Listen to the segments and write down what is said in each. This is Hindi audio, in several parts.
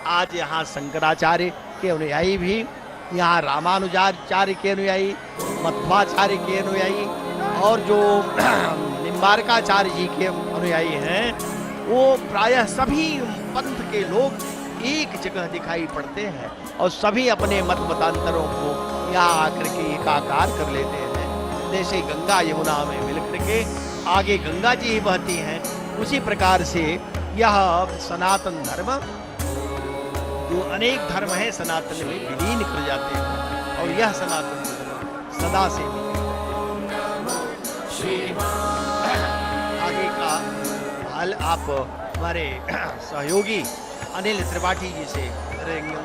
आज यहाँ शंकराचार्य के अनुयायी भी, यहाँ रामानुजाचार्य के अनुयायी, मध्वाचार्य के अनुयायी और जो निम्बारकाचार्य जी के अनुयायी हैं, वो प्रायः सभी पंथ के लोग एक जगह दिखाई पड़ते हैं और सभी अपने मत मतांतरों को यहाँ आकर के एकाकार कर लेते हैं। जैसे गंगा यमुना में मिलकर के आगे गंगा जी ही बहती हैं, उसी प्रकार से यह सनातन धर्म जो अनेक धर्म है सनातन में विलीन कर जाते हैं और यह सनातन धर्म सदा से आगे का हाल आप हमारे सहयोगी अनिल त्रिपाठी जी से करेंगे।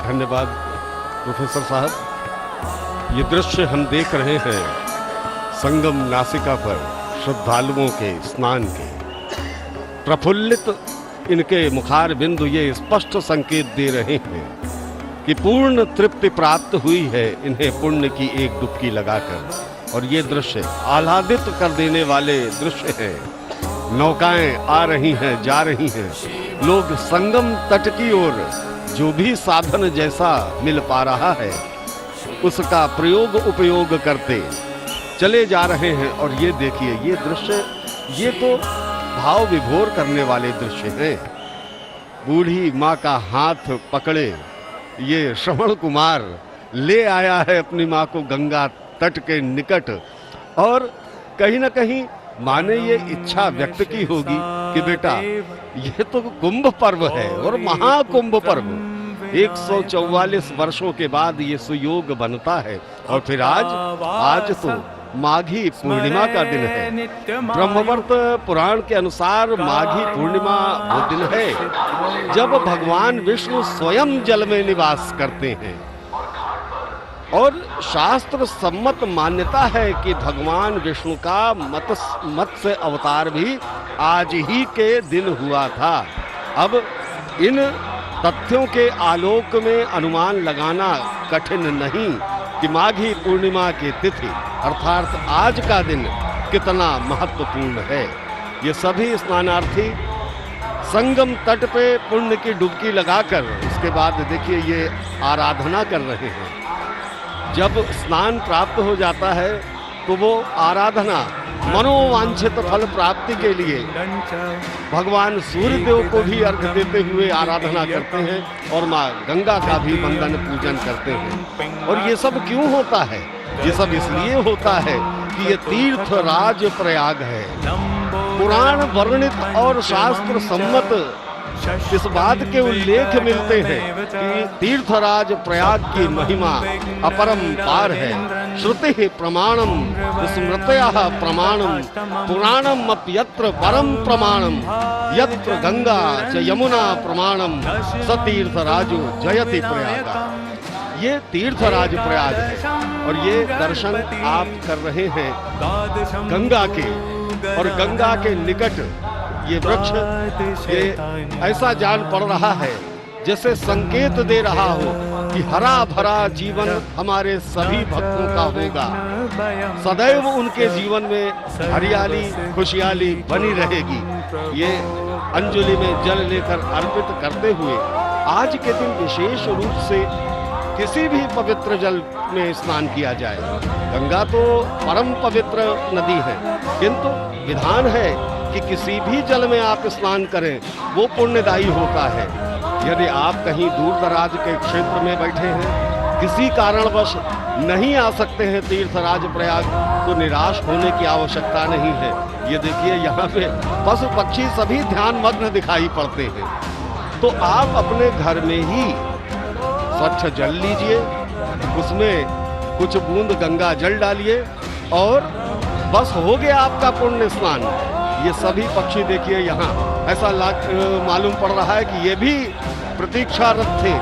धन्यवाद प्रोफेसर साहब। ये दृश्य हम देख रहे हैं संगम नासिका पर श्रद्धालुओं के स्नान के। प्रफुल्लित इनके मुखार बिंदु ये स्पष्ट संकेत दे रहे हैं कि पूर्ण तृप्ति प्राप्त हुई है इन्हें पुण्य की एक डुबकी लगाकर। और ये दृश्य आह्लादित कर देने वाले दृश्य हैं। नौकाएं आ रही हैं, जा रही हैं, लोग संगम तट की ओर जो भी साधन जैसा मिल पा रहा है उसका प्रयोग उपयोग करते चले जा रहे हैं। और ये देखिए, ये दृश्य, ये तो भाव विभोर करने वाले दृश्य हैं। बूढ़ी माँ का हाथ पकड़े ये श्रवण कुमार ले आया है अपनी माँ को गंगा तट के निकट, और कहीं ना कहीं माँ ने ये इच्छा व्यक्त की होगी कि बेटा ये तो कुंभ पर्व है और महाकुंभ पर्व 144 वर्षों के बाद ये सुयोग बनता है। और फिर आज तो माघी पूर्णिमा का दिन है। ब्रह्मवर्त पुराण के अनुसार माघी पूर्णिमा वो दिन है जब भगवान विष्णु स्वयं जल में निवास करते हैं। और शास्त्र सम्मत मान्यता है कि भगवान विष्णु का मत्स्य अवतार भी आज ही के दिन हुआ था। अब इन तथ्यों के आलोक में अनुमान लगाना कठिन नहीं कि माघी पूर्णिमा की तिथि अर्थात आज का दिन कितना महत्वपूर्ण है। ये सभी स्नानार्थी संगम तट पे पुण्य की डुबकी लगाकर उसके बाद देखिए ये आराधना कर रहे हैं। जब स्नान प्राप्त हो जाता है तो वो आराधना मनोवांछित फल प्राप्ति के लिए भगवान सूर्य देव को भी अर्घ देते हुए आराधना करते हैं और माँ गंगा का भी वंदन पूजन करते हैं। और ये सब क्यों होता है? ये सब इसलिए होता है कि ये तीर्थ राज प्रयाग है। पुराण वर्णित और शास्त्र सम्मत इस बात के उल्लेख मिलते हैं कि तीर्थराज प्रयाग की महिमा अपरंपार है। श्रुति प्रमाणम स्मृतयः प्रमाणम पुराणम अप्यत्र परम प्रमाणम यत्र गंगा च यमुना प्रमाणम स तीर्थराजो जयति प्रयाग। ये तीर्थराज प्रयाग है और ये दर्शन आप कर रहे हैं गंगा के, और गंगा के निकट ये वृक्ष ये ऐसा जान पड़ रहा है जैसे संकेत दे रहा हो कि हरा भरा जीवन हमारे सभी भक्तों का होगा। सदैव उनके जीवन में हरियाली खुशहाली बनी रहेगी। ये अंजलि में जल लेकर अर्पित करते हुए आज के दिन विशेष रूप से किसी भी पवित्र जल में स्नान किया जाए। गंगा तो परम पवित्र नदी है, किंतु विधान है कि किसी भी जल में आप स्नान करें वो पुण्यदायी होता है। यदि आप कहीं दूर दराज के क्षेत्र में बैठे हैं, किसी कारणवश नहीं आ सकते हैं तीर्थराज प्रयाग, तो निराश होने की आवश्यकता नहीं है। ये देखिए यहाँ पे पशु पक्षी सभी ध्यानमग्न दिखाई पड़ते हैं। तो आप अपने घर में ही स्वच्छ जल लीजिए, उसमें कुछ बूंद गंगा जल डालिए और बस हो गया आपका पुण्य स्नान। ये सभी पक्षी देखिए यहाँ ऐसा मालूम पड़ रहा है कि ये भी प्रतीक्षारत थे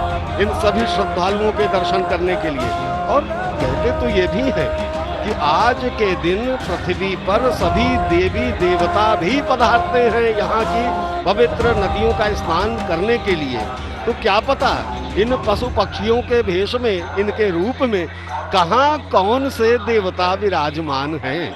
इन सभी श्रद्धालुओं के दर्शन करने के लिए। और कहते तो ये भी है कि आज के दिन पृथ्वी पर सभी देवी देवता भी पधारते हैं यहाँ की पवित्र नदियों का स्नान करने के लिए। तो क्या पता इन पशु पक्षियों के भेष में, इनके रूप में कहाँ कौन से देवता विराजमान हैं।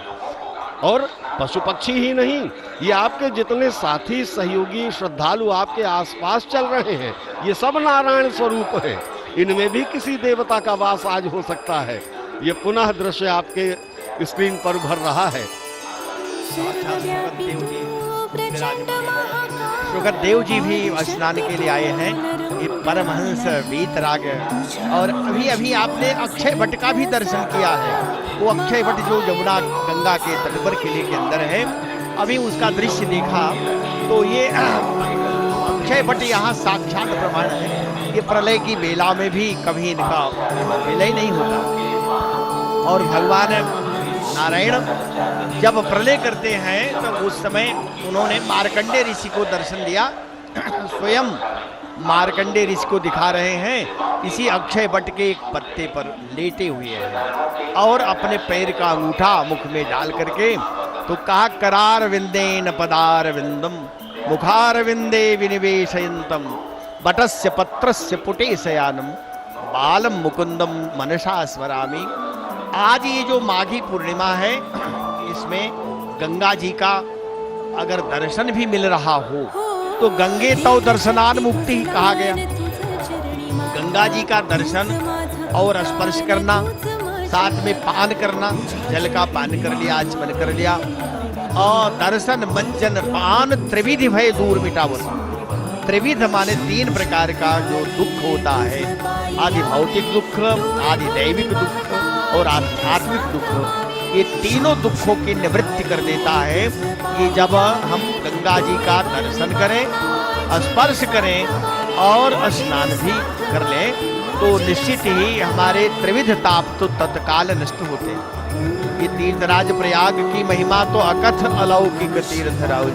और पशु पक्षी ही नहीं, ये आपके जितने साथी सहयोगी श्रद्धालु आपके आसपास चल रहे हैं, ये सब नारायण स्वरूप है। इनमें भी किसी देवता का वास आज हो सकता है। ये पुनः दृश्य आपके स्क्रीन पर उभर रहा है। सुखदेव जी भी स्नान के लिए आए हैं। ये परमहंस वीतराग, और अभी अभी आपने अक्षय वट का भी दर्शन किया है। वो अक्षय वट जो यमुना गंगा के तट पर किले के अंदर है, अभी उसका दृश्य देखा तो ये अक्षय वट यहाँ साक्षात प्रमाण है। ये प्रलय की बेला में भी कभी इनका विलय नहीं होता। और भगवान नारायण जब प्रलय करते हैं तो उस समय उन्होंने मार्कंडेय ऋषि को दर्शन दिया। स्वयं मार्कंडेय ऋषि को दिखा रहे हैं, इसी अक्षय वट के एक पत्ते पर लेटे हुए हैं और अपने पैर का अंगूठा मुख में डाल करके तो कहा, करार विंदेन पदार विंदम मुखार विंदे विनिवेशयंतम वटस्य पत्रस्य पुटे शयानम बालम मुकुंदम मनसा स्मरामि। आज ये जो माघी पूर्णिमा है, इसमें गंगा जी का अगर दर्शन भी मिल रहा हो तो गंगे तो दर्शनान मुक्ति ही कहा गया। गंगा जी का दर्शन और स्पर्श करना, साथ में पान करना, जल का पान कर लिया, आचमन कर लिया, और दर्शन मंजन पान त्रिविधि भय दूर मिटावन। त्रिविध माने 3 प्रकार का जो दुख होता है, आदि भौतिक दुख, आदि दैविक दुख और आध्यात्मिक दुख, ये तीनों दुखों की निवृत्ति कर देता है कि जब हम गंगा जी का दर्शन करें, स्पर्श करें और स्नान भी कर लें तो निश्चित ही हमारे त्रिविध ताप तो तत्काल नष्ट होते हैं। ये तीर्थराज प्रयाग की महिमा तो अकथ अलौकिक तीर्थराज,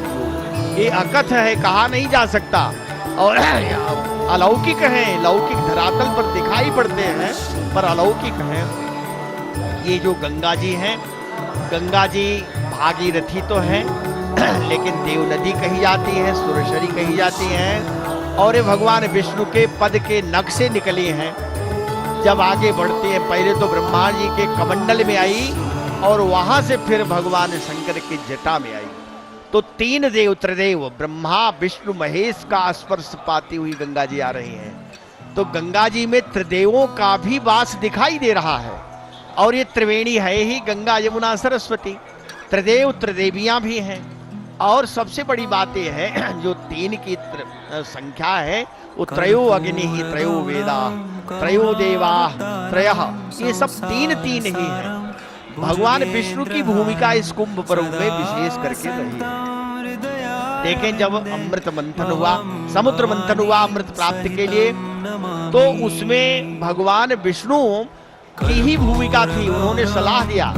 ये अकथ है, कहा नहीं जा सकता, और अलौकिक है। लौकिक धरातल पर दिखाई पड़ते हैं पर अलौकिक है। ये जो गंगा जी हैं, गंगा जी भागीरथी तो हैं लेकिन देव नदी कही जाती है, सुरेश्वरी कही जाती हैं, और ये भगवान विष्णु के पद के नख से निकली हैं। जब आगे बढ़ते हैं, पहले तो ब्रह्मा जी के कमंडल में आई और वहां से फिर भगवान शंकर की जटा में आई। तो 3 देव त्रिदेव ब्रह्मा विष्णु महेश का स्पर्श पाती हुई गंगा जी आ रही हैं। तो गंगा जी में त्रिदेवों का भी वास दिखाई दे रहा है। और ये त्रिवेणी है ही गंगा यमुना सरस्वती, त्रिदेव त्रिदेवियां भी हैं। और सबसे बड़ी बात यह है, जो 3 की संख्या है, वो त्रयो अग्नि ही त्रयो वेदा त्रयो देवा त्रयः, ये सब 3 ही है। भगवान विष्णु की भूमिका इस कुंभ पर्व में विशेष करके रही है। देखें, जब अमृत मंथन हुआ, समुद्र मंथन हुआ अमृत प्राप्ति के लिए, तो उसमें भगवान विष्णु की ही भूमिका थी। उन्होंने सलाह दिया।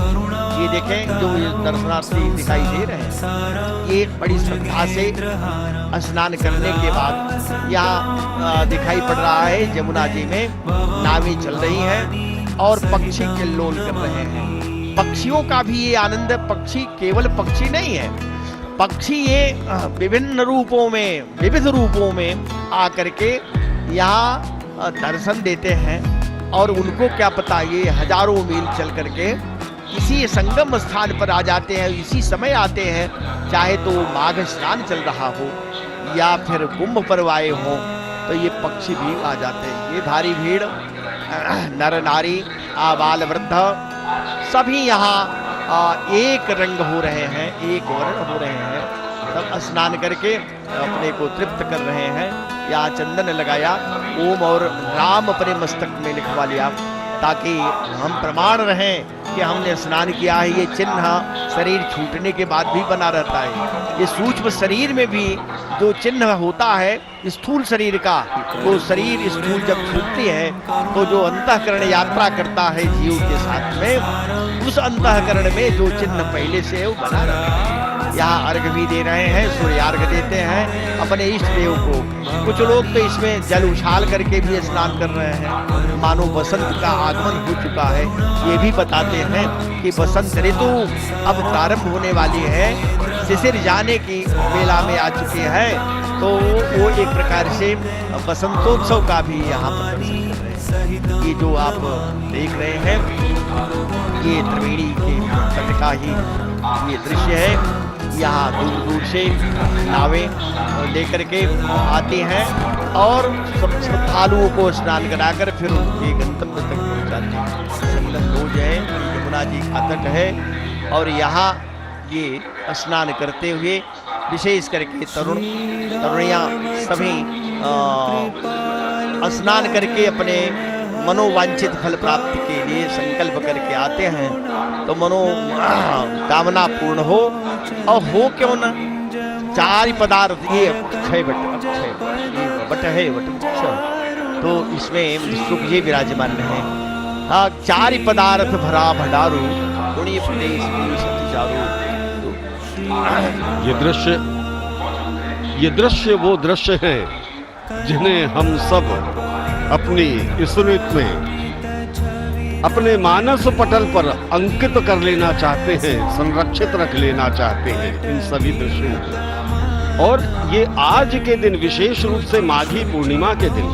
ये देखें, जो ये दर्शनार्थी दिखाई दे रहे हैं, ये बड़ी श्रद्धा से स्नान करने के बाद यहाँ दिखाई पड़ रहा है, यमुना जी में नावें चल रही हैं और पक्षी किल्लोल कर रहे हैं। पक्षियों का भी ये आनंद, पक्षी केवल पक्षी नहीं है, पक्षी ये विभिन्न रूपों में, विविध रूपों में आकर के यहाँ दर्शन देते हैं। और उनको क्या पता, ये हजारों मील चल करके इसी संगम स्थान पर आ जाते हैं, इसी समय आते हैं, चाहे तो माघ स्नान चल रहा हो या फिर कुंभ पर्व आए हो, तो ये पक्षी भी आ जाते हैं। ये भारी भीड़, नर नारी आबाल वृद्ध सभी यहाँ एक रंग हो रहे हैं, एक वर्ण हो रहे हैं। सब स्नान करके अपने को तृप्त कर रहे हैं। यहाँ चंदन लगाया, ओम और राम अपने मस्तक में लिखवा लिया, ताकि हम प्रमाण रहें कि हमने स्नान किया है। ये चिन्ह शरीर छूटने के बाद भी बना रहता है। ये सूक्ष्म शरीर में भी जो चिन्ह होता है स्थूल शरीर का, वो शरीर स्थूल जब छूटती है तो जो अंतःकरण यात्रा करता है जीव के साथ में, उस अंतःकरण में जो चिन्ह पहले से है वो बना रहता है। यहाँ अर्घ भी दे रहे हैं, सूर्यार्घ देते हैं अपने इष्ट देव को। कुछ लोग तो इसमें जल उछाल करके भी स्नान कर रहे हैं, मानो बसंत का आगमन हो चुका है। ये भी बताते हैं कि बसंत ऋतु अब प्रारंभ होने वाली है, शिशिर जाने की बेला में आ चुकी है। तो वो एक प्रकार से बसंतोत्सव का भी यहाँ पर दर्शन कर रहे हैं। ये जो आप देख रहे हैं ये त्रिवेणी के तट का ही ये दृश्य है। यहाँ दूर दूर से नावें लेकर के आती हैं और सब श्रद्धालुओं को स्नान कराकर फिर उनके गंतव्य तक पहुँचाते हैं। संगम जो है यमुना जी का तट है और यहाँ ये स्नान करते हुए विशेष करके तरुणियाँ सभी स्नान करके अपने मनोवांछित फल प्राप्ति के लिए संकल्प करके आते हैं तो कामना पूर्ण हो और हो क्यों न। 4 पदार्थ ये अक्षय वट है तो इसमें सुख जी विराजमान है। हाँ 4 पदार्थ भरा भंडारू पुण्य प्रदेश ये दृश्य वो दृश्य है जिन्हें हम सब अपनी स्मृति में अपने मानस पटल पर अंकित कर लेना चाहते हैं, संरक्षित रख लेना चाहते हैं इन सभी दृश्यों को। और ये आज के दिन विशेष रूप से माघी पूर्णिमा के दिन,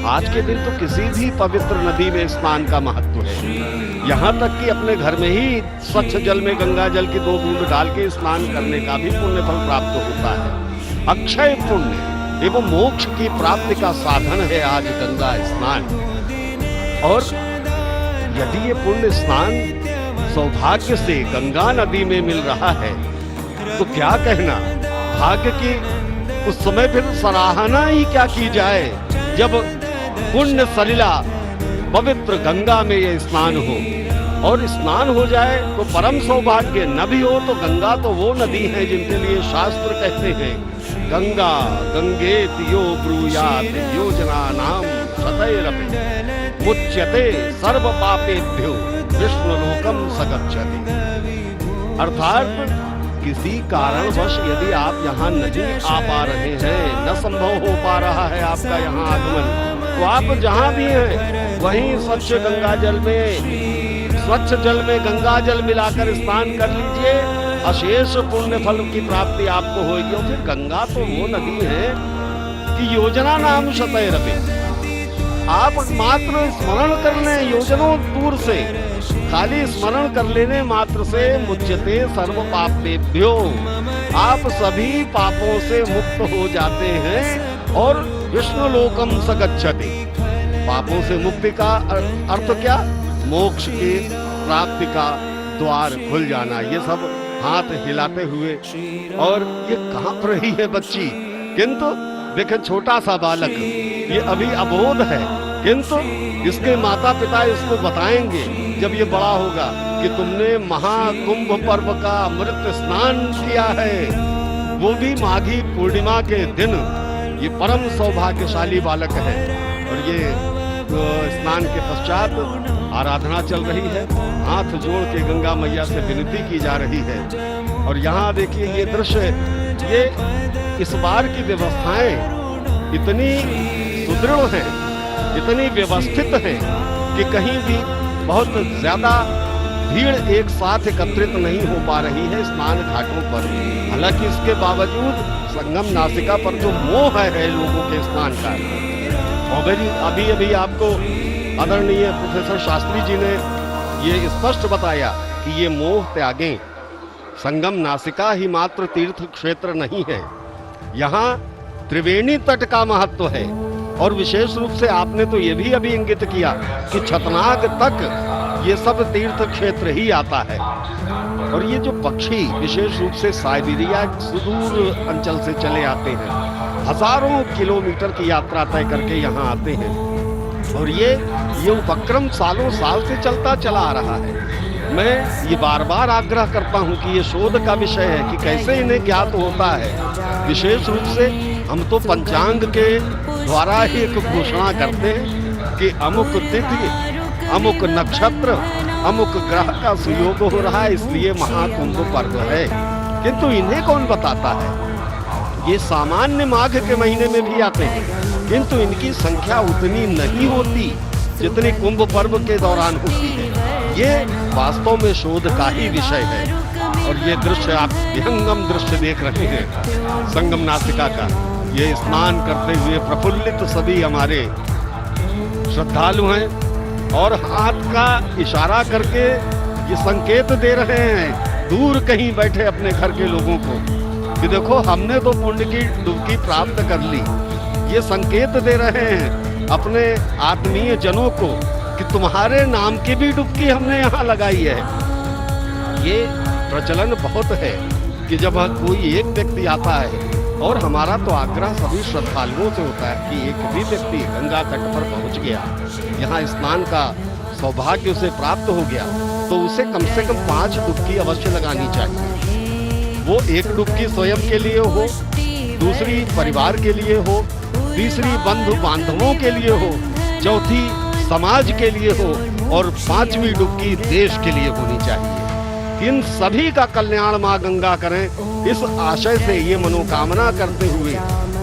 आज के दिन तो किसी भी पवित्र नदी में स्नान का महत्व है। यहाँ तक कि अपने घर में ही स्वच्छ जल में गंगा जल की 2 बूंद डाल के स्नान करने का भी पुण्य फल प्राप्त होता है। अक्षय पुण्य एवं मोक्ष की प्राप्ति का साधन है आज गंगा स्नान। और यदि ये पुण्य स्नान सौभाग्य से गंगा नदी में मिल रहा है तो क्या कहना, भाग्य की उस समय फिर सराहना ही क्या की जाए जब पुण्य सलिला पवित्र गंगा में ये स्नान हो। और स्नान हो जाए तो परम सौभाग्य, न भी हो तो गंगा तो वो नदी है जिनके लिए शास्त्र कहते हैं गंगा गंगेत यो ब्रूयात योजना नाम शतैरपि मुच्यते सर्व पापेभ्यो विष्णुलोकम सगच्छति। अर्थात किसी कारणवश यदि आप यहाँ नहीं आ पा रहे हैं, न संभव हो पा रहा है आपका यहाँ आगमन, तो आप जहाँ भी हैं वहीं स्वच्छ जल में गंगा जल मिलाकर स्नान कर लीजिए। अशेष पुण्य फल की प्राप्ति आपको होगी। और फिर गंगा तो वो नदी है कि योजना नाम शतैरपि, आप मात्र स्मरण कर लें योजनों दूर से, खाली स्मरण कर लेने मात्र से मुच्यते सर्व पापेभ्यो, आप सभी पापों से मुक्त हो जाते हैं और विष्णु लोकम सगच्छति। पापों से मुक्ति का अर्थ क्या, मोक्ष की प्राप्ति का द्वार खुल जाना। ये सब हाथ हिलाते हुए, और ये कांप रही है बच्ची, किंतु देखें छोटा सा बालक, ये अभी अबोध है, किंतु इसके माता पिता इसको बताएंगे जब ये बड़ा होगा कि तुमने महाकुंभ पर्व का अमृत स्नान किया है, वो भी माघी पूर्णिमा के दिन। ये परम सौभाग्यशाली बालक है। और ये स्नान के पश्चात आराधना चल रही है, हाथ जोड़ के गंगा मैया से विनती की जा रही है। और यहाँ देखिए ये दृश्य, ये इस बार की व्यवस्थाएं इतनी सुदृढ़ हैं, इतनी व्यवस्थित हैं कि कहीं भी बहुत ज्यादा भीड़ एक साथ एकत्रित नहीं हो पा रही है स्नान घाटों पर। हालांकि इसके बावजूद संगम नासिका पर जो मोह है लोगों के स्नान का, और अभी आपको आदरणीय प्रोफेसर शास्त्री जी ने ये स्पष्ट बताया कि ये मोह त्यागें। संगम नासिका ही मात्र तीर्थ क्षेत्र नहीं है, यहाँ त्रिवेणी तट का महत्व है। और विशेष रूप से आपने तो ये भी अभी इंगित किया कि छतनाग तक ये सब तीर्थ क्षेत्र ही आता है। और ये जो पक्षी विशेष रूप से साइबेरिया सुदूर अंचल से चले आते हैं, हजारों किलोमीटर की यात्रा तय करके यहाँ आते हैं। और ये उपक्रम सालों साल से चलता चला आ रहा है। मैं ये बार बार आग्रह करता हूँ कि ये शोध का विषय है कि कैसे इन्हें ज्ञात होता है। विशेष रूप से हम तो पंचांग के द्वारा ही एक घोषणा करते हैं कि अमुक तिथि, अमुक नक्षत्र, अमुक ग्रह का सुयोग हो रहा है, इसलिए महाकुंभ पर्व है। किंतु इन्हें कौन बताता है? ये सामान्य माघ के महीने में भी आते हैं, किंतु इनकी संख्या उतनी नहीं होती जितनी कुंभ पर्व के दौरान होती है। ये वास्तव में शोध का ही विषय है। और ये दृश्य आप विहंगम दृश्य देख रहे हैं संगम नासिका का। ये स्नान करते हुए प्रफुल्लित सभी हमारे श्रद्धालु हैं और हाथ का इशारा करके ये संकेत दे रहे हैं दूर कहीं बैठे अपने घर के लोगों को कि देखो हमने तो पुण्य की डुबकी प्राप्त कर ली। ये संकेत दे रहे हैं अपने आत्मीय जनों को कि तुम्हारे नाम की भी डुबकी हमने यहाँ लगाई है। ये प्रचलन बहुत है कि जब कोई एक व्यक्ति आता है, और हमारा तो आग्रह सभी श्रद्धालुओं से होता है कि एक भी व्यक्ति गंगा तट पर पहुंच गया, यहाँ स्नान का सौभाग्य उसे प्राप्त हो गया, तो उसे कम से कम 5 डुबकी अवश्य लगानी चाहिए। वो एक डुबकी स्वयं के लिए हो, दूसरी परिवार के लिए हो, तीसरी बंधु बांधवों के लिए हो, चौथी समाज के लिए हो, और 5वीं डुबकी देश के लिए होनी चाहिए। इन सभी का कल्याण माँ गंगा करें, इस आशय से ये मनोकामना करते हुए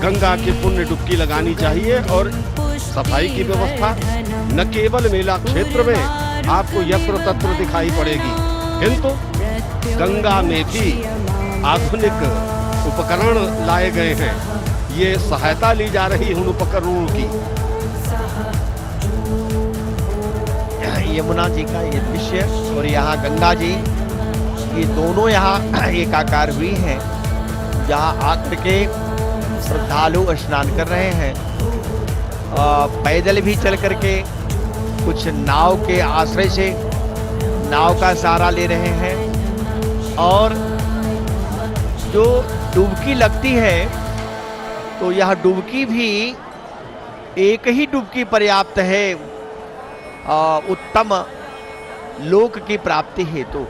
गंगा की पुण्य डुबकी लगानी चाहिए। और सफाई की व्यवस्था न केवल मेला क्षेत्र में आपको यत्र तत्र दिखाई पड़ेगी, किंतु गंगा में भी आधुनिक उपकरण लाए गए हैं। ये सहायता ली जा रही है उन उपकरणों की। यमुना जी का ये दृश्य और यहाँ गंगा जी, ये दोनों यहाँ एकाकार हुई हैं, जहाँ आकर के श्रद्धालु स्नान कर रहे हैं। पैदल भी चल करके, कुछ नाव के आश्रय से नाव का सहारा ले रहे हैं। और जो डुबकी लगती है, तो यह डुबकी भी एक ही डुबकी पर्याप्त है उत्तम लोक की प्राप्ति हेतु।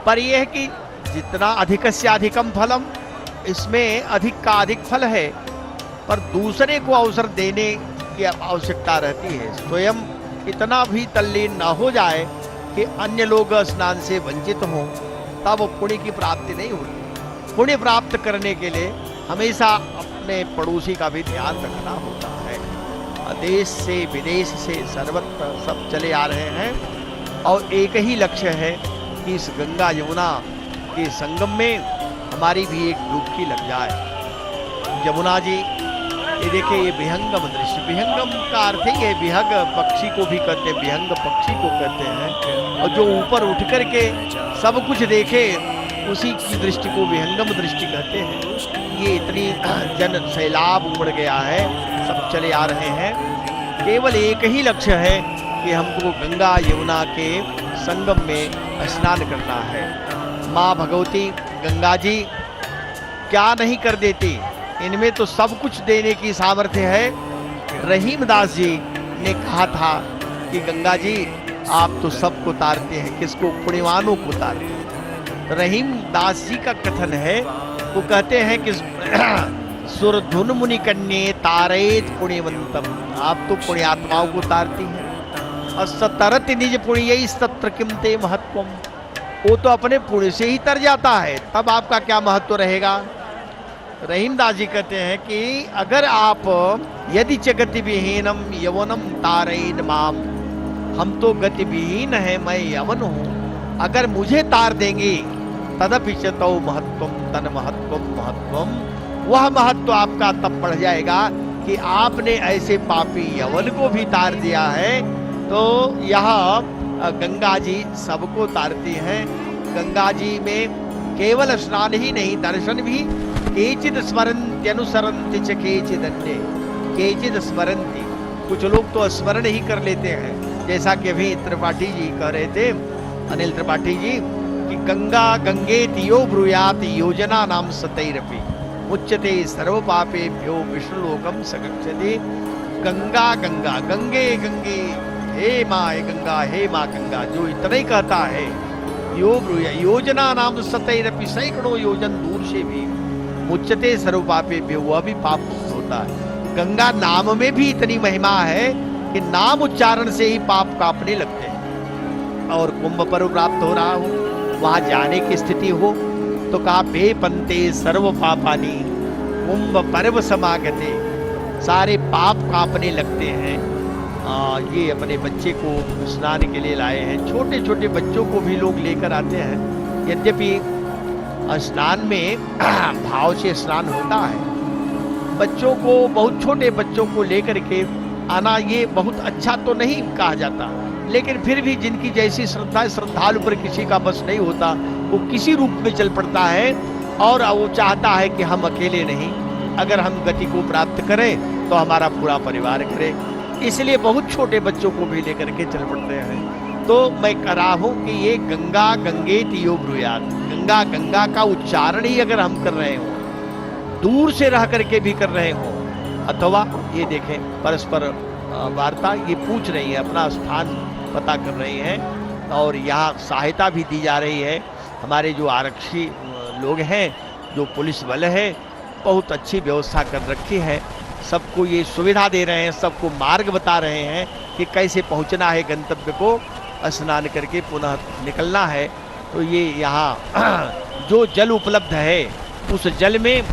पर यह है कि जितना अधिकस्य अधिकम फलम, इसमें अधिक का अधिक फल है, पर दूसरे को अवसर देने की आवश्यकता रहती है। स्वयं इतना भी तल्लीन न हो जाए कि अन्य लोग स्नान से वंचित हों, तब पुण्य की प्राप्ति नहीं होती। पुण्य प्राप्त करने के लिए हमेशा अपने पड़ोसी का भी ध्यान रखना होता है। देश से विदेश से सर्वत्र सब चले आ रहे हैं, और एक ही लक्ष्य है कि इस गंगा यमुना के संगम में हमारी भी एक डुबकी लग जाए। यमुना जी, ये देखिए, ये विहंगम दृश्य, विहंगम का अर्थ ही है, विहंग पक्षी को भी कहते हैं, विहंग पक्षी को कहते हैं। और जो ऊपर उठ कर के सब कुछ देखे, उसी की दृष्टि को विहंगम दृष्टि कहते हैं। ये इतनी जन सैलाब उमड़ गया है, सब चले आ रहे हैं, केवल एक ही लक्ष्य है कि हमको गंगा यमुना के संगम में स्नान करना है। माँ भगवती गंगा जी क्या नहीं कर देती, इनमें तो सब कुछ देने की सामर्थ्य है। रहीमदास जी ने कहा था कि गंगा जी आप तो सबको तारते हैं, किसको? पुण्यवानों को तारते हैं। रहीमदास जी का कथन है, वो कहते हैं कि सुरधुन मुनि कन्ये तारेत पुण्यवंतम, आप तो पुण्यात्माओं को तारती हैं। और सतरत निज पुण्य सत्र किमते महत्वम, वो तो अपने पुण्य से ही तर जाता है, तब आपका क्या महत्व रहेगा? रहीमदास जी कहते हैं कि अगर आप यदि च गति विहीनम यवनम तारेन माम, हम तो गति विहीन है, मैं यवन हूँ, अगर मुझे तार देंगे तदपि च तौ महत्वम तन महत्वम महत्वम, वह महत्व आपका तब बढ़ जाएगा कि आपने ऐसे पापी यवन को भी तार दिया है। तो यह गंगा जी सबको तारती हैं। गंगा जी में केवल स्नान ही नहीं, दर्शन भी। केचिद स्मरन्ति अनुसरन्ति च केचिद अन्ये, केचिद स्मरन्ति, कुछ लोग तो स्मरण ही कर लेते हैं, जैसा कि अभी त्रिपाठी जी कह रहे थे, अनिल त्रिपाठी जी, कि गंगा गंगेति यो ब्रूयात योजना नाम सतैरपि मुच्यते सर्व पापेभ्यो विष्णुलोकम सगच्छति। गंगा गंगा, गंगे गंगे, हे माँ गंगा, हे माँ गंगा, जो इतना ही कहता है, यो ब्रूया योजना नाम सतैरपि, सैकड़ों योजन दूर से भी मुच्यते सर्व पापेभ्यो, वह भी पाप मुक्त होता है। गंगा नाम में भी इतनी महिमा है कि नाम उच्चारण से ही पाप कांपने लगते हैं। और कुंभ पर्व प्राप्त हो रहा हो, वहां जाने की स्थिति हो, तो कहा बे पंते सर्व पापानी कुंभ पर्व समागते, सारे पाप कांपने लगते हैं। ये अपने बच्चे को स्नान के लिए लाए हैं, छोटे छोटे बच्चों को भी लोग लेकर आते हैं। यद्यपि स्नान में भाव से स्नान होता है, बच्चों को, बहुत छोटे बच्चों को लेकर के आना ये बहुत अच्छा तो नहीं कहा जाता, लेकिन फिर भी जिनकी जैसी श्रद्धा है, श्रद्धालु पर किसी का बस नहीं होता, वो किसी रूप में चल पड़ता है और वो चाहता है कि हम अकेले नहीं, अगर हम गति को प्राप्त करें तो हमारा पूरा परिवार करे, इसलिए बहुत छोटे बच्चों को भी लेकर के चल पड़ते हैं। तो मैं कह रहा हूं कि ये गंगा गंगेति यो ब्रूयात्, गंगा गंगा का उच्चारण ही अगर हम कर रहे हो, दूर से रह करके भी कर रहे हो, अथवा ये देखें परस्पर वार्ता ये पूछ रही है, अपना स्थान पता कर रही हैं और यहाँ सहायता भी दी जा रही है। हमारे जो आरक्षी लोग हैं, जो पुलिस बल है, बहुत अच्छी व्यवस्था कर रखी है, सबको ये सुविधा दे रहे हैं, सबको मार्ग बता रहे हैं कि कैसे पहुंचना है गंतव्य को, स्नान करके पुनः निकलना है। तो ये यहाँ जो जल उपलब्ध है उस जल में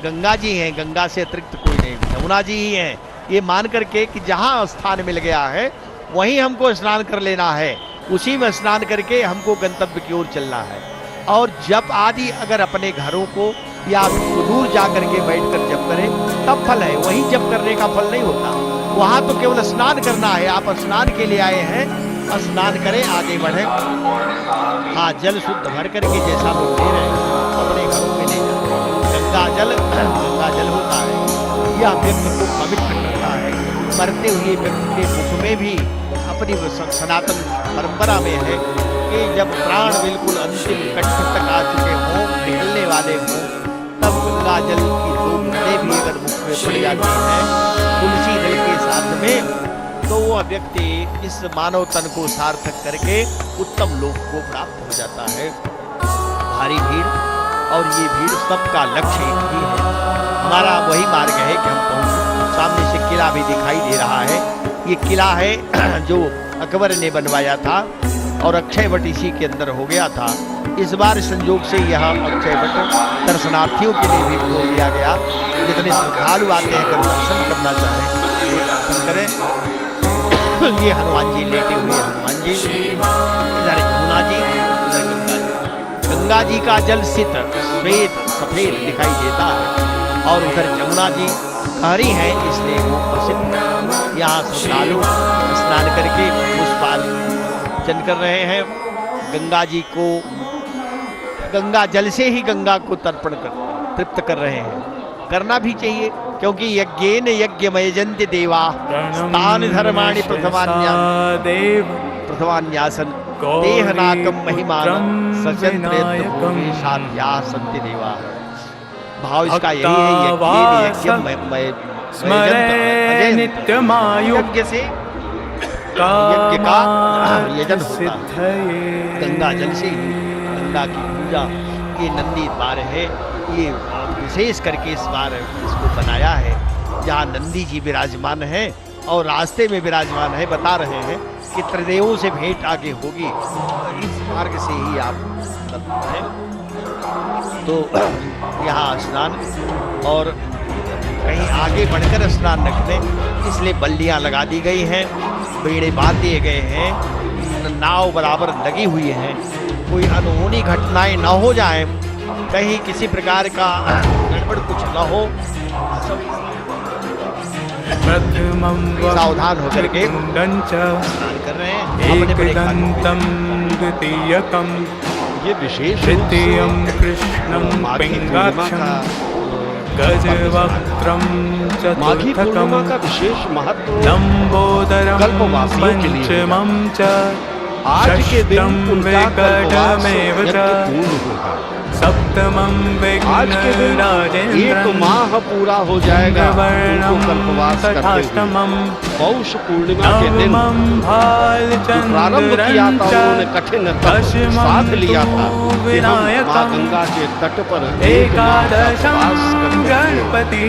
गंगा जी हैं, गंगा से अतिरिक्त कोई नहीं, यमुना जी ही हैं, ये मान करके कि जहाँ स्थान मिल गया है वहीं हमको स्नान कर लेना है, उसी में स्नान करके हमको गंतव्य की ओर चलना है। और जप आदि अगर अपने घरों को या दूर जा करके बैठ कर जप करें तब फल है, वहीं जप करने का फल नहीं होता, वहाँ तो केवल स्नान करना है। आप स्नान के लिए आए हैं, स्नान करें, आगे बढ़े। हाँ, जल शुद्ध भर करके जैसा लोग ले रहे हैं अपने घरों में ले जाए। गंगा जल होता है, यह व्यक्ति को पवित्र करता है। मरते हुए व्यक्ति के मुख में भी अपनी सनातन परंपरा में है कि जब प्राण बिल्कुल अंतिम कटक तक आ चुके हों, निकलने वाले हों, तब गंगा जल की 2 बूंदें भी अगर मुख में पड़ जाती हैं तुलसी दल के साथ में, तो वो व्यक्ति इस मानव तन को सार्थक करके उत्तम लोक को प्राप्त हो जाता है। भारी भीड़, और ये भीड़ सबका लक्ष्य एक ही है, हमारा वही मार्ग है कि हम पहुंचे। सामने से किला भी दिखाई दे रहा है, ये किला है जो अकबर ने बनवाया था और अक्षय वट इसी के अंदर हो गया था। इस बार संयोग से यहाँ अक्षय वट दर्शनार्थियों के लिए भी खोल दिया गया, जितने श्रद्धालु आते हैं अगर दर्शन करना चाहें दर्शन करें। ये हनुमान जी लेटे हुए, हनुमान जी इधर यमुना जी, इधर गंगा जी। गंगा जी का जल शीत श्वेत सफेद दिखाई देता है और उधर यमुना जी हरी है, इसलिए वो प्रसिद्ध। यहाँ श्रद्धालु स्नान करके पुष्पार्चन कर रहे हैं, गंगा जी को गंगा जल से ही गंगा को तर्पण कर तृप्त कर रहे हैं। करना भी चाहिए, क्योंकि यज्ञेन यज्ञमय जन्ति देवा तानि धर्माणि प्रथमान्यासन देहनाकम महिमानं सचंद्रेन्द्र भूमिशाद्या सन्ति देवा। भाव इसका यही है, यज्ञ से यज्ञ का यजन होता है, गंगा जल से ही गंगा की पूजा। ये नंदी द्वार है, ये विशेष करके इस बार इसको बनाया है, जहाँ नंदी जी विराजमान है और रास्ते में विराजमान है। बता रहे हैं कि त्रिदेवों से भेंट आगे होगी, इस मार्ग से ही आप चलते हैं। तो यहाँ स्नान और कहीं आगे बढ़कर स्नान न करें, इसलिए बल्लियाँ लगा दी गई हैं, बेड़े बांध दिए गए हैं, नाव बराबर लगी हुई हैं, कोई अनहोनी घटनाएं न हो जाए, कहीं किसी प्रकार का गड़बड़ कुछ न हो, सावधान होकर के स्नान कर रहे हैं। ये विशेष कृष्णं पिंगाक्षं गजवक्त्रं चतुर्थकं का विशेष महत्व लंबोदरं कल्पवासियों के लिए पंचमं च आज के दिन उनका वेंकटमेव च सप्तमं आज के दिन 1 माह पूरा हो जाएगा उनको कल्पवास करते हुए। पौष पूर्णिमा के दिन प्रारंभ किया था उन्होंने, कठिन तप साध लिया था कि हम माँ गंगा के तट पर एकादशं गणपति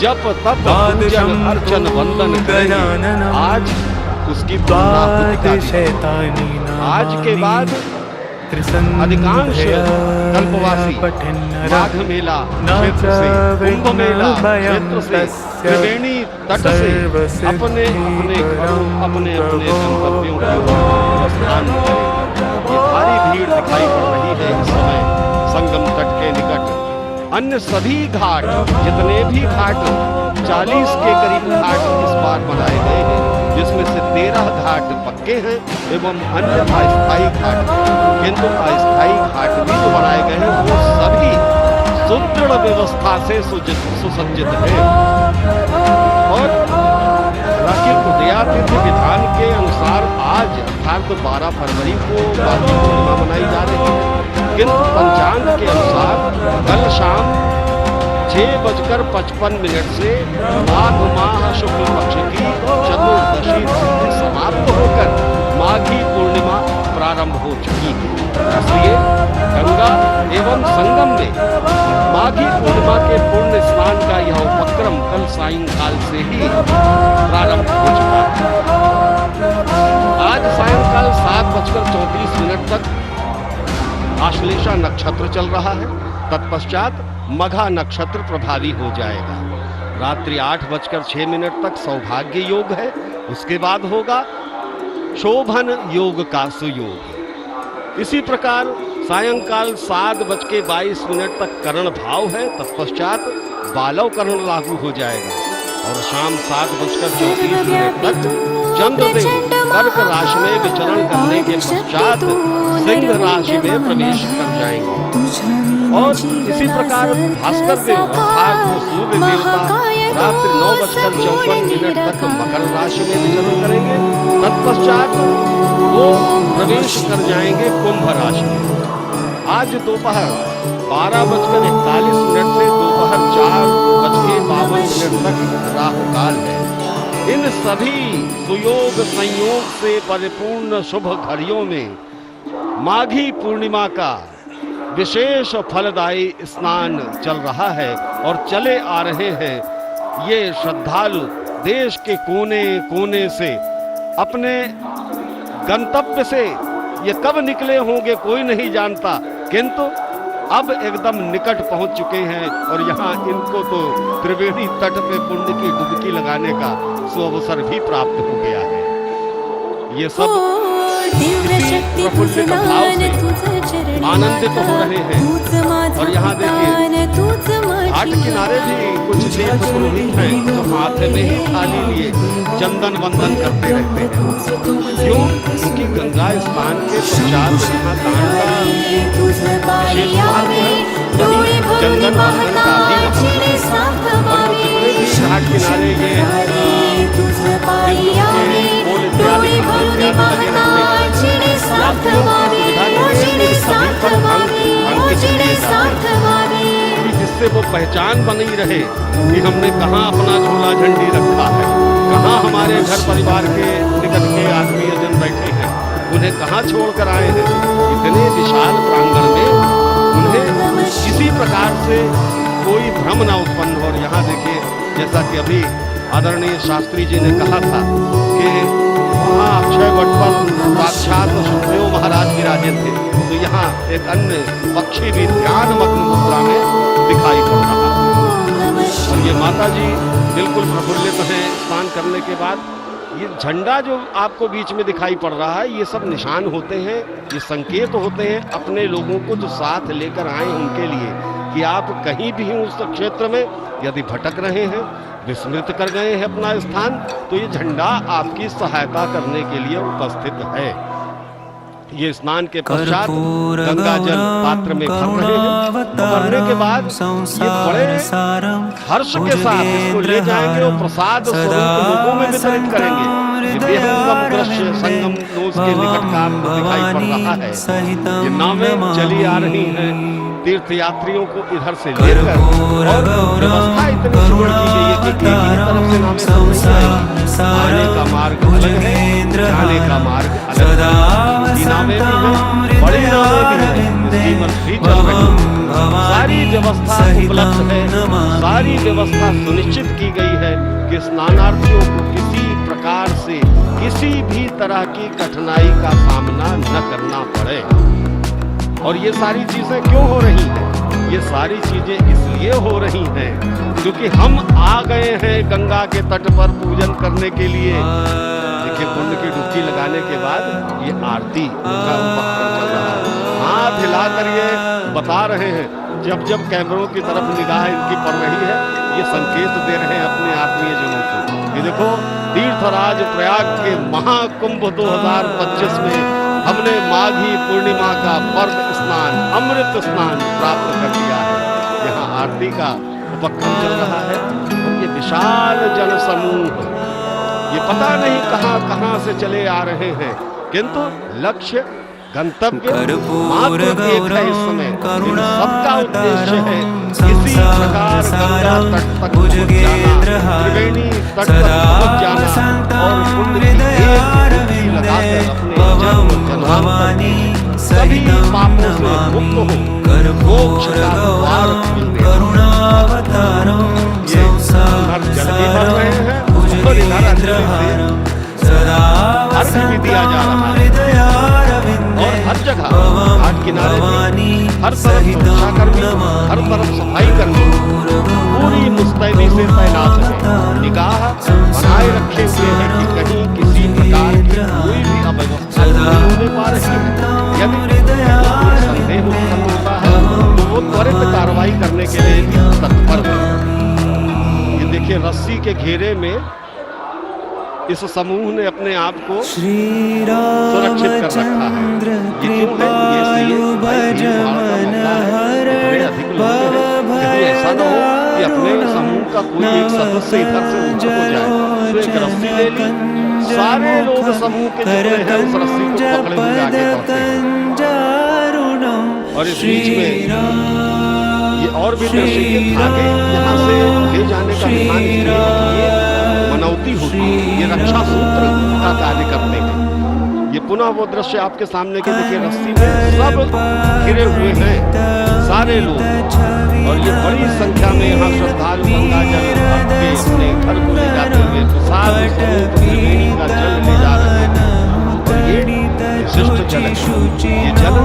जप तप पूजन अर्चन वंदन करें। आज उसकी आज के बाद अधिकांश कल्पवासी माघ मेला क्षेत्र से, कुंभ मेला क्षेत्र से, त्रिवेणी तट से अपने अपने घरों अपने अपने गंतव्यों को स्नान करें। ये भारी भीड़ दिखाई पड़ रही है इस समय संगम तट के निकट। अन्य सभी घाट, जितने भी घाट 40 के करीब घाट इस बार बनाए गए हैं, जिसमें से 13 घाट पक्के हैं एवं अन्य अस्थायी घाट हैं। किंतु अस्थायी घाट भी जो बनाए गए हैं वो सभी सुदृढ़ व्यवस्था से सुसज्जित है। और उदयातिथि विधान के अनुसार आज अर्थात 12 फरवरी को माघी पूर्णिमा मनाई जा रही है, किंतु पंचांग के अनुसार कल शाम 6:55 से माघ माह शुक्ल पक्ष की चतुर्दशी तिथि समाप्त होकर माघी पूर्णिमा प्रारंभ हो चुकी है। इसलिए गंगा एवं संगम में माघी पूर्णिमा के पुण्य स्नान का यह उपक्रम कल सायंकाल से ही प्रारंभ हो चुका है। आज सायंकाल 7:34 तक आश्लेषा नक्षत्र चल रहा है। तत्पश्चात मघा नक्षत्र प्रभावी हो जाएगा। रात्रि 8:06 तक सौभाग्य योग है। उसके बाद होगा शोभन योग का सुयोग। इसी प्रकार सायंकाल 7:22 तक करण भाव है। तत्पश्चात बालव करण लागू हो जाएगा और शाम 7:34 तक चंद्रदेव कर्क राशि में विचरण करने के पश्चात सिंह राशि में प्रवेश कर जाएंगे। और इसी प्रकार भास्कर देव अर्थात वो सूर्य देवता रात्रि 9:54 तक मकर राशि में विचरण करेंगे। तत्पश्चात वो प्रवेश कर जाएंगे कुंभ राशि में। आज दोपहर 12:41 से दोपहर 4:52 तक राहु काल है। इन सभी सुयोग संयोग से परिपूर्ण शुभ घड़ियों में माघी पूर्णिमा का विशेष फलदायी स्नान चल रहा है और चले आ रहे हैं ये श्रद्धालु देश के कोने कोने से अपने गंतव्य से। ये कब निकले होंगे कोई नहीं जानता, किंतु अब एकदम निकट पहुंच चुके हैं और यहाँ इनको तो त्रिवेणी तट पे पुण्य की डुबकी लगाने का सुअवसर भी प्राप्त हो गया है। ये सब प्रफुल्लित भाव से आनंदित हो रहे हैं। और यहाँ देखिए घाट किनारे भी कुछ देव पुरोहित हैं जो माथे में ही थाली लिए चंदन वंदन करते रहते हैं। क्यों? क्योंकि गंगा स्नान के पश्चात यहाँ दान का विशेष महत्व है। चंदन वंदन का भी महत्व है। और वो जितने भी घाट किनारे ये पोल इत्यादि लगे रहते हैं, यात्रियों की सुविधा के लिए सभी पर अंकित किए जाते हैं, जिससे वो पहचान बनी रहे कि हमने कहाँ अपना झोला झंडी रखा है, कहाँ हमारे घर परिवार के निकट के आत्मीयजन बैठे हैं, उन्हें कहाँ छोड़कर आए हैं। इतने विशाल प्रांगण में उन्हें किसी प्रकार से कोई भ्रम न उत्पन्न हो। और यहाँ देखिए जैसा कि अभी आदरणीय शास्त्री जी ने कहा था कि वहाँ अक्षय वट पर साक्षात सुखदेव महाराज विराजे थे, तो यहाँ एक अन्य पक्षी भी ध्यानमग्न मुद्रा में दिखाई पड़ रहा है। और ये माता जी बिल्कुल प्रफुल्लित हैं स्नान करने के बाद। ये झंडा जो आपको बीच में दिखाई पड़ रहा है, ये सब निशान होते हैं, ये संकेत होते हैं अपने लोगों को जो साथ लेकर आए उनके लिए कि आप कहीं भी उस क्षेत्र में यदि भटक रहे हैं, विस्मृत कर गए हैं अपना स्थान, तो ये झंडा आपकी सहायता करने के लिए उपस्थित है। ये स्नान के पश्चात गंगा जल पात्र में भर रहे हैं। भरने के बाद ये बड़े हर्ष के साथ इसको ले जाएंगे और प्रसाद स्वरूप लोगों में वितरित करेंगे। ये बेहद दृश्य संगम नोज के निकट का दिखाई पड़ रहा है। ये नावें चली आ रही हैं तीर्थ यात्रियों को इधर से लेकर, और व्यवस्था इतनी सुगम की गई है कि एक ही तरफ से नावें चल रही हैं। आने का मार्ग अलग है, जाने का मार्ग अलग है। नावें भी हैं, बड़ी नावें भी हैं, स्टीमर भी चल रही हैं। सारी व्यवस्था उपलब्ध है, सारी व्यवस्था सुनिश्चित की गई है कि स्नानार्थियों को किसी प्रकार से किसी भी तरह की कठिनाई का सामना न करना पड़े। और ये सारी चीजें क्यों हो रही हैं? ये सारी चीजें इसलिए हो रही हैं क्योंकि हम आ गए हैं गंगा के तट पर पूजन करने के लिए। देखिए पुण्य की डुबकी लगाने के बाद ये आरती का उपक्रम चल रहा है। हाथ हिलाकर ये बता रहे हैं, जब जब कैमरों की तरफ निगाह इनकी पड़ रही है ये संकेत दे रहे हैं अपने आत्मीय जनों को। ये देखो, तीर्थराज प्रयाग के महाकुंभ 2025 में हमने माघी पूर्णिमा का पर्व स्नान, अमृत स्नान प्राप्त कर लिया है। यहाँ आरती का उपक्रम चल रहा है और ये विशाल जन समूह, ये पता नहीं कहां कहां से चले आ रहे हैं, किंतु लक्ष्य गंतव्य मात्र एक है इस समय। इन सबका उद्देश्य है इसी प्रकार गंगा तट तक पहुंच जाना, त्रिवेणी तट तक पहुंच जाना और पुण्य की एक डुबकी लगाकर अपने जन्म जन्मांतर सभी पापों से मुक्त हो मोक्ष का द्वार खोलने। ये नर जल भी भर रहे हैं और इधर अंजलि से अर्घ भी दिया जा रहा है और हर जगह घाट किनारे भी हर तरफ सुरक्षाकर्मी, हर तरफ सफाई कर्मी पूरी मुस्तैदी से तैनात है। निगाह बनाए रखे हुए हैं कि कहीं किसी प्रकार की कोई भी अव्यवस्था नहीं होने पा रही है। यदि कोई संदेह उत्पन्न होता है तो वो त्वरित कार्रवाई करने के लिए भी तत्पर है। ये देखिए, रस्सी के घेरे में इस समूह ने अपने आप को सुरक्षित कर रखा है। ये क्यों है? ये इसलिए अधिक लोग हैं, ऐसा न हो कि अपने समूह का कोई एक सदस्य इधर से उधर हो जाए। तो एक रस्सी ले ली, सारे लोग समूह के जुड़े हैं उस रस्सी को पकड़े हुए आगे बढ़ते हैं। और इस बीच में ये और भी दृश्य आगे यहाँ से ले जाने का विधान इसलिए मनौती होती है, ये रक्षा सूत्र का कार्य करते हैं। ये पुनः वो दृश्य आपके सामने के देखिए, रस्सी में सब घिरे हुए हैं सारे लोग और ये बड़ी संख्या में यहाँ श्रद्धालु गंगा जल अपने अपने घर को ले जाते हुए प्रसाद स्वरूप त्रिवेणी का जल ले जा रहे हैं। और ये विशिष्ट जल है, ये जल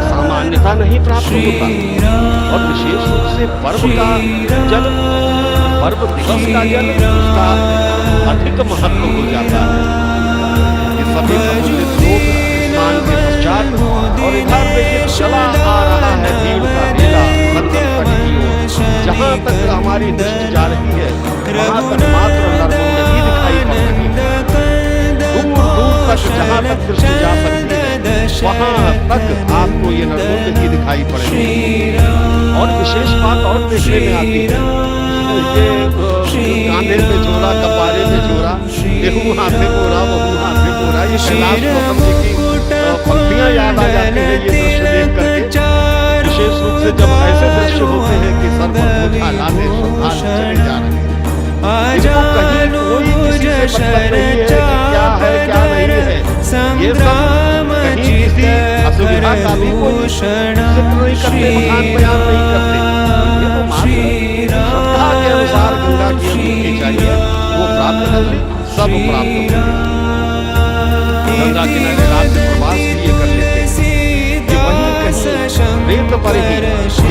सामान्यता नहीं प्राप्त होता और विशेष रूप से पर्व का जल, पर्व दिवस का जल, उसका अधिक महत्व हो जाता है। ये सभी सम्मिलित लोग स्नान के पश्चात और इधर देखिए चला आ रहा है भीड़ का मेला संगम तट की ओर। जहाँ तक हमारी दृष्टि जा रही है वहाँ तक मात्र नरमुंड ही दिखाई पड़ रही है। दूर दूर तक जहाँ तक दृष्टि जा सकती है वहाँ तक आपको ये नरमुंड ही दिखाई पड़ेगी। और विशेष बात और देखने में आती है, ये कांधे में झोला, कपारे में झोला, गेहूं हाथे बोरा, बहू हाथे बोरा, ये कैलाश गौतम जी की पंक्तियां याद आ जाती है ये दृश्य देख करके। विशेष रूप से जब ऐसे दृश्य होते हैं कि सर पर बोझा लादे श्रद्धालु चले जा रहे हैं, इनको कहीं कोई किसी से मतलब नहीं है कि क्या है क्या नहीं है। ये सब कहीं किसी असुविधा का भी कोई जिक्र नहीं करते, बखान बयान नहीं करते। ये तो मात्र श्रद्धा के अनुसार गंगा की अनुभूति चाहिए, वो प्राप्त कर ले, सब प्राप्त हो। गंगा किनारे रात में प्रवास भी ये कर लेते हैं कि वहीं कहीं रेत पर ही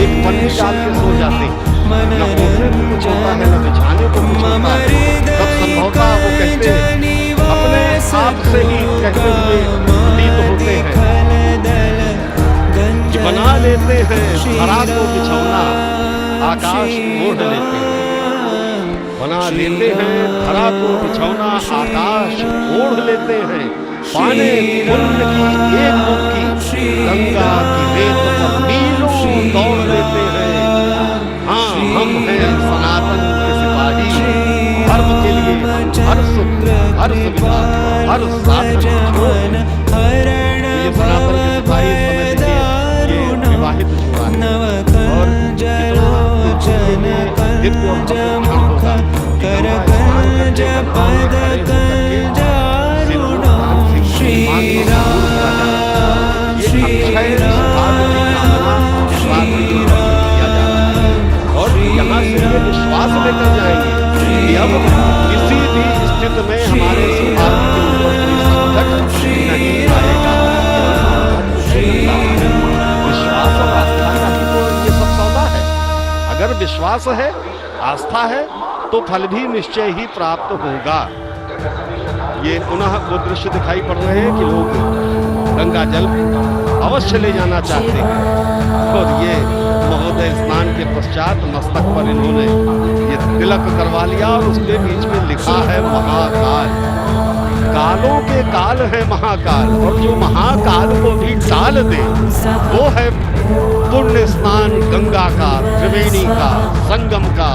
एक पन्नी डाल के सो जाते हैं। न ओढ़ने को कुछ होता है, न बिछाने को कुछ होता है। तब संभवतः वो कहते हैं, अपने आप से ही कहते हुए प्रतीत होते हैं कि बना लेते हैं धरा को बिछौना, आकाश ओढ़ लेते हैं। बना लेते हैं धरा को बिछौना, आकाश ओढ़ लेते हैं। पाने पुण्य की एक मुट्ठी, गंगा की रेत पर मीलों दौड़ लेते हैं। हाँ, हम हैं सनातन के सिपाही, धर्म के लिए हर सुख, हर सुविधा, हर साधन छोड़। ये सनातन के सिपाही इस समय देखिए, ये विवाहित हुआ है और दिव्य और क्षण होगा कि गंगा स्नान करके वर्तमान में खड़े होकर के और यहाँ से ये विश्वास लेकर जाएंगे कि अब किसी भी स्थिति में हमारे सौभाग्य के ऊपर कोई संकट नहीं आएगा। विश्वास और आस्था का ही तो ये सब सौदा है। अगर विश्वास है, आस्था है, तो फल भी निश्चय ही प्राप्त होगा। ये पुनः वो दृश्य दिखाई पड़ रहे हैं कि लोग गंगा जल अवश्य ले जाना चाहते हैं और ये महोदय सूर्योदय स्नान के पश्चात मस्तक पर इन्होंने ये तिलक करवा लिया और उसके बीच में लिखा है महाकाल। कालों के काल है महाकाल, और जो महाकाल को भी टाल दे वो है पुण्य स्नान गंगा का, त्रिवेणी का, संगम का।